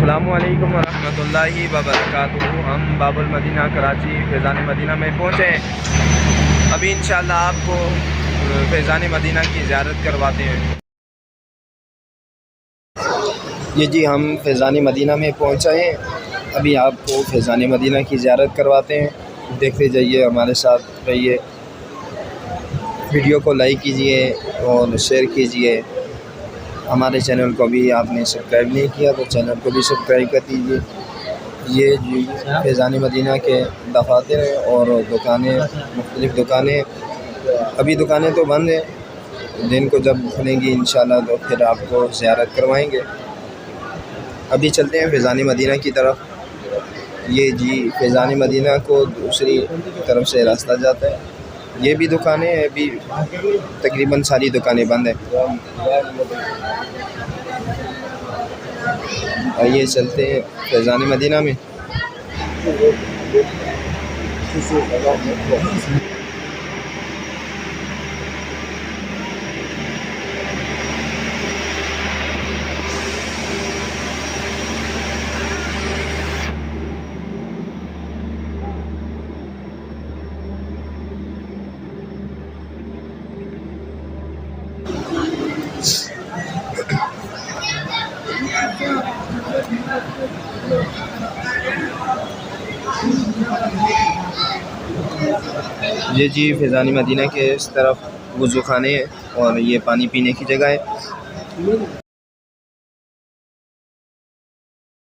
अस्सलामुअलैकुम वरहमतुल्लाहि वबरकातुहू। हम बाबुल मदीना कराची फैज़ान मदीना में पहुँचे हैं। अभी इंशाअल्लाह आपको फैज़ान मदीना की ज़ियारत करवाते हैं। ये जी हम फैज़ान मदीना में पहुँचे हैं। अभी आपको फैज़ान मदीना की ज़ियारत करवाते हैं। देखते जाइए, हमारे साथ रहिए। वीडियो को लाइक कीजिए और शेयर कीजिए। हमारे चैनल को भी आपने सब्सक्राइब नहीं किया तो चैनल को भी सब्सक्राइब कर दीजिए। ये जी फैज़ान मदीना के दफातर और दुकानें, मुख्तलिफ़ दुकानें। अभी दुकानें तो बंद हैं, दिन को जब खुलेंगी इंशाअल्लाह तो फिर आपको ज़ियारत करवाएंगे। अभी चलते हैं फैज़ान मदीना की तरफ। ये जी फैज़ान मदीना को दूसरी तरफ से रास्ता जाता है। ये भी दुकानें अभी तकरीबन सारी दुकानें बंद हैं। आइए चलते हैं फैज़ान मदीना में। ये जी फैज़ान मदीना के इस तरफ वज़ू खाने हैं और ये पानी पीने की जगह है।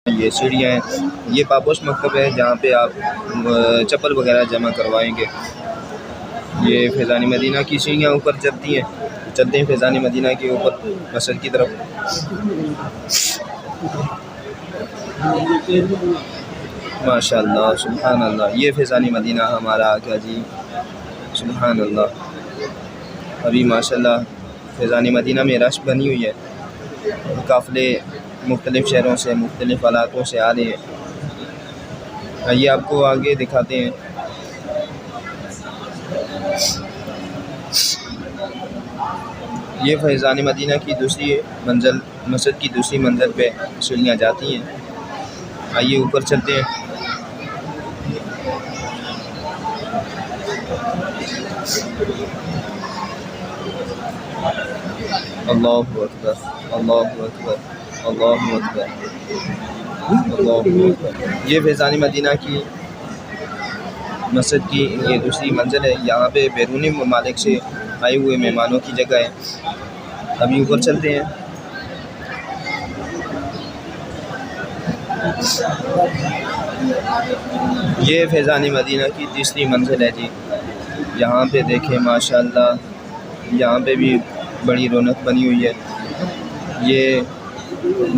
ये सीढ़ियाँ हैं। ये पापोश मकतब है जहाँ पे आप चप्पल वगैरह जमा करवाएंगे। ये फैज़ान मदीना की सीढ़ियाँ ऊपर चलती हैं। चलते हैं फैज़ान मदीना के ऊपर मस्जिद की तरफ। माशाअल्लाह, सुभान अल्लाह। ये फैज़ान मदीना हमारा आ गया जी, सुभान अल्लाह। अभी माशाअल्लाह फैज़ान मदीना में रश बनी हुई है। काफ़िले मुख्तलिफ़ शहरों से, मुख्तलिफ़ इलाक़ों से आ रहे हैं। आइए आपको आगे दिखाते हैं। ये फैज़ान मदीना की दूसरी मंजिल, मस्जिद की दूसरी मंजिल पे सीढ़ियाँ जाती हैं। आइए ऊपर चलते हैं। अल्लाहु अकबर, अल्लाहु अकबर, अल्लाहु अकबर, अल्लाहु अकबर। ये फैज़ान मदीना की मस्जिद की ये दूसरी मंजिल है। यहाँ पे बैरूनी ममालिक से आए हुए मेहमानों की जगह है। अभी ऊपर चलते हैं। ये फैज़ान मदीना की तीसरी मंजिल है जी। यहाँ पे देखें माशाअल्लाह, यहाँ पे भी बड़ी रौनक बनी हुई है। ये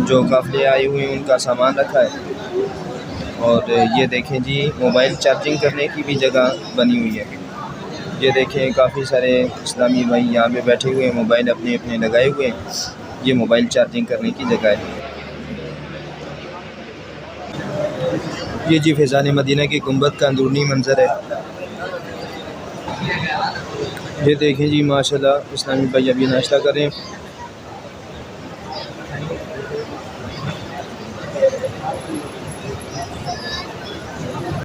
जो काफ़िले आए हुए हैं उनका सामान रखा है। और ये देखें जी मोबाइल चार्जिंग करने की भी जगह बनी हुई है। ये देखें काफ़ी सारे इस्लामी भाई यहाँ पे बैठे हुए हैं, मोबाइल अपने अपने लगाए हुए हैं। ये मोबाइल चार्जिंग करने की जगह है। ये जी फैज़ान मदीना की गुंबद का अंदरूनी मंजर है। ये देखें जी माशाल्लाह इस्लामी भाई अभी नाश्ता कर रहे हैं।